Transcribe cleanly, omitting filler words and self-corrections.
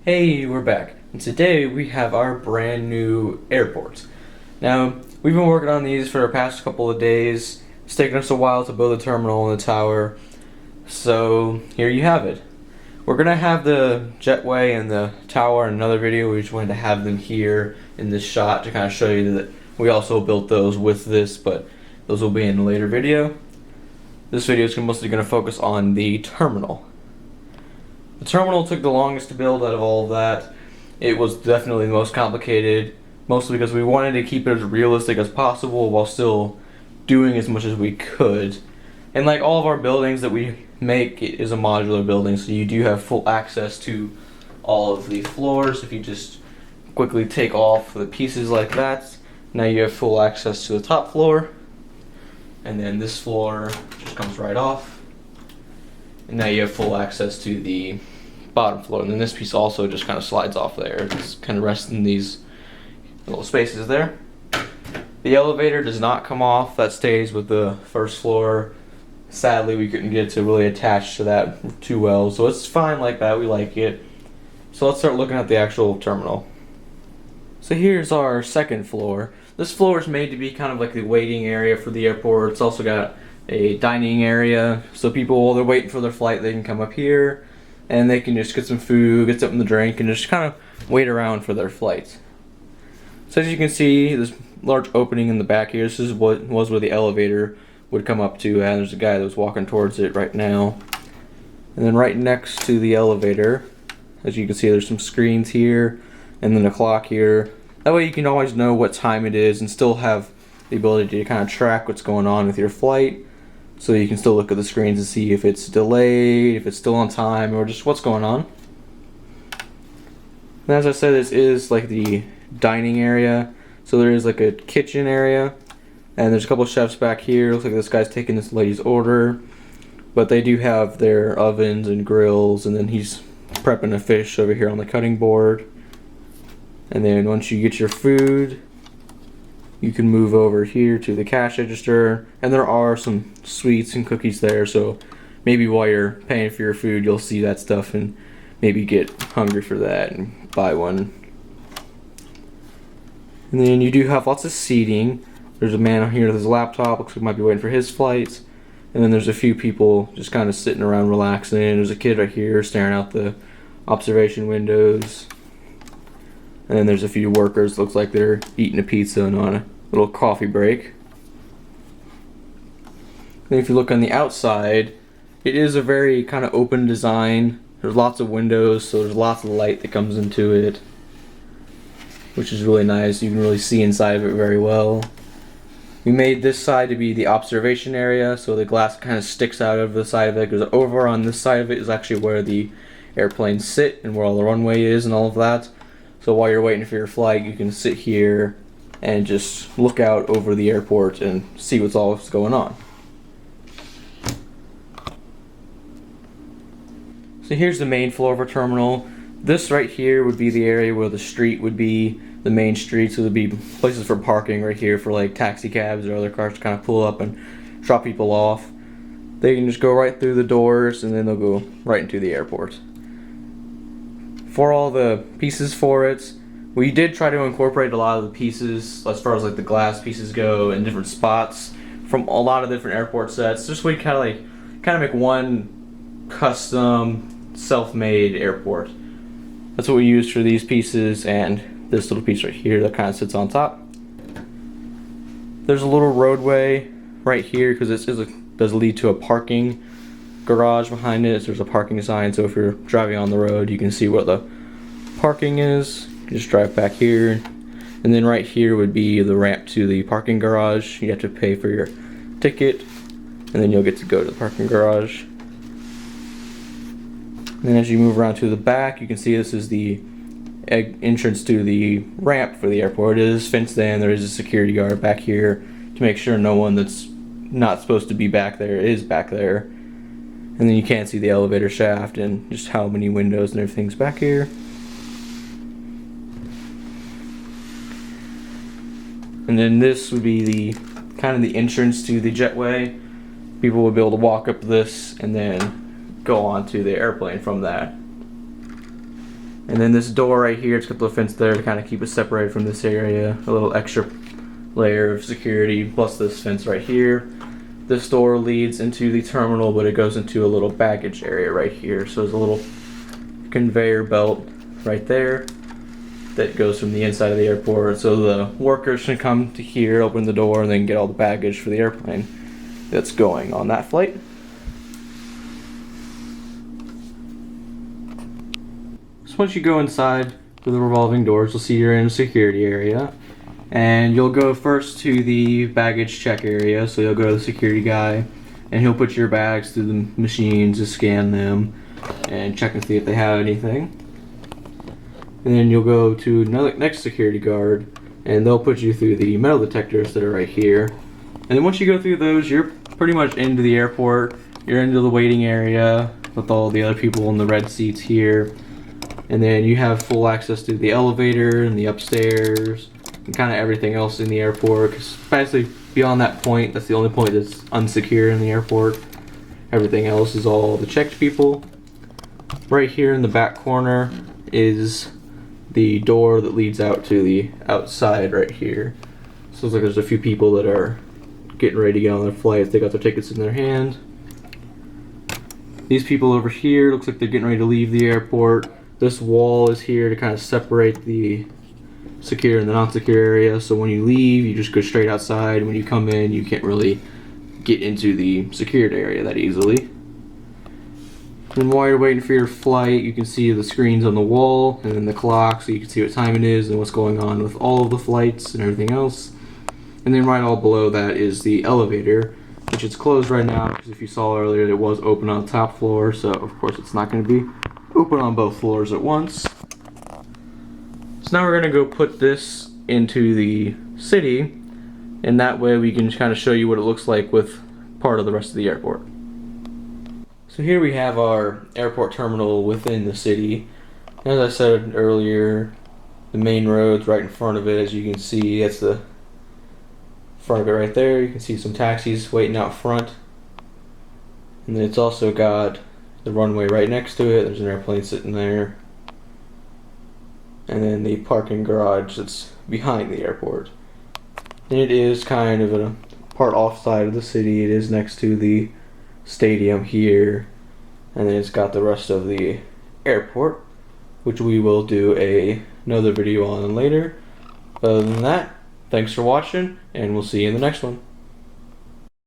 Hey, we're back, and today we have our brand new airports. Now, we've been working on these for the past couple of days. It's taken us a while to build the terminal and the tower, so here you have it. We're gonna have the jetway and the tower in another video. We just wanted to have them here in this shot to kind of show you that we also built those with this, but those will be in a later video. This video is mostly going to focus on the terminal. The terminal took the longest to build out of all of that. It was definitely the most complicated, mostly because we wanted to keep it as realistic as possible while still doing as much as we could. And like all of our buildings that we make, it is a modular building, so you do have full access to all of the floors. If you just quickly take off the pieces like that, now you have full access to the top floor. And then this floor just comes right off. And now you have full access to the bottom floor. And then this piece also just kind of slides off there. It's kind of rests in these little spaces there. The elevator does not come off. That stays with the first floor. Sadly, we couldn't get to really attach to that too well. So it's fine like that. We like it. So let's start looking at the actual terminal. So here's our second floor. This floor is made to be kind of like the waiting area for the airport. It's also got a dining area, so people, while they're waiting for their flight, they can come up here and they can just get some food, get something to drink, and just kind of wait around for their flight. So as you can see, this large opening in the back here, this is what was where the elevator would come up to, and there's a guy that was walking towards it right now. And then right next to the elevator, as you can see, there's some screens here, and then a clock here. That way you can always know what time it is and still have the ability to kind of track what's going on with your flight. So you can still look at the screens and see if it's delayed, if it's still on time, or just what's going on. And as I said, this is like the dining area. So there is like a kitchen area, and there's a couple chefs back here. Looks like this guy's taking this lady's order. But they do have their ovens and grills, and then he's prepping a fish over here on the cutting board. And then once you get your food, you can move over here to the cash register, and there are some sweets and cookies there, so maybe while you're paying for your food you'll see that stuff and maybe get hungry for that and buy one. And then you do have lots of seating. There's a man here with his laptop, looks like he might be waiting for his flight. And then there's a few people just kind of sitting around relaxing. There's a kid right here staring out the observation windows. And then there's a few workers, looks like they're eating a pizza and on a little coffee break. And if you look on the outside, it is a very kind of open design. There's lots of windows, so there's lots of light that comes into it, which is really nice. You can really see inside of it very well. We made this side to be the observation area, so the glass kind of sticks out over the side of it, because over on this side of it is actually where the airplanes sit and where all the runway is and all of that. So while you're waiting for your flight, you can sit here and just look out over the airport and see what's going on. So here's the main floor of our terminal. This right here would be the area where the street would be, the main street, so there'd be places for parking right here for like taxi cabs or other cars to kind of pull up and drop people off. They can just go right through the doors and then they'll go right into the airport. For all the pieces for it, we did try to incorporate a lot of the pieces as far as like the glass pieces go in different spots from a lot of different airport sets, just so we kind of make one custom self-made airport. That's what we used for these pieces and this little piece right here that kind of sits on top. There's a little roadway right here because this does lead to a parking garage behind it. So there's a parking sign, so if you're driving on the road you can see what the parking is. You just drive back here, and then right here would be the ramp to the parking garage. You have to pay for your ticket and then you'll get to go to the parking garage. And then as you move around to the back, you can see this is the entrance to the ramp for the airport. It is fenced in. There is a security guard back here to make sure no one that's not supposed to be back there is back there. And then you can't see the elevator shaft and just how many windows and everything's back here. And then this would be the kind of the entrance to the jetway. People would be able to walk up this and then go on to the airplane from that. And then this door right here, it's got the fence there to kind of keep it separated from this area. A little extra layer of security, plus this fence right here. This door leads into the terminal, but it goes into a little baggage area right here. So there's a little conveyor belt right there that goes from the inside of the airport. So the workers can come to here, open the door, and then get all the baggage for the airplane that's going on that flight. Once you go inside through the revolving doors, you'll see you're in a security area. And you'll go first to the baggage check area. So you'll go to the security guy, and he'll put your bags through the machines to scan them and check and see if they have anything. And then you'll go to another next security guard, and they'll put you through the metal detectors that are right here. And then once you go through those, you're pretty much into the airport. You're into the waiting area with all the other people in the red seats here. And then you have full access to the elevator and the upstairs and kind of everything else in the airport. Because basically, beyond that point, that's the only point that's unsecure in the airport. Everything else is all the checked people. Right here in the back corner is the door that leads out to the outside right here. So it's like there's a few people that are getting ready to get on their flights. They got their tickets in their hand. These people over here, looks like they're getting ready to leave the airport. This wall is here to kind of separate the secure and the non-secure area. So when you leave, you just go straight outside. When you come in, you can't really get into the secured area that easily. And while you're waiting for your flight, you can see the screens on the wall and then the clock, so you can see what time it is and what's going on with all of the flights and everything else. And then right all below that is the elevator, which is closed right now because if you saw earlier, it was open on the top floor. So of course it's not going to be open on both floors at once. So now we're going to go put this into the city, and that way we can kind of show you what it looks like with part of the rest of the airport. So here we have our airport terminal within the city. As I said earlier, the main road's right in front of it. As you can see, that's the front of it right there. You can see some taxis waiting out front. And then it's also got the runway right next to it. There's an airplane sitting there. And then the parking garage that's behind the airport. And it is kind of a part offside of the city. It is next to the stadium here. And then it's got the rest of the airport, which we will do another video on later. Other than that, thanks for watching, and we'll see you in the next one.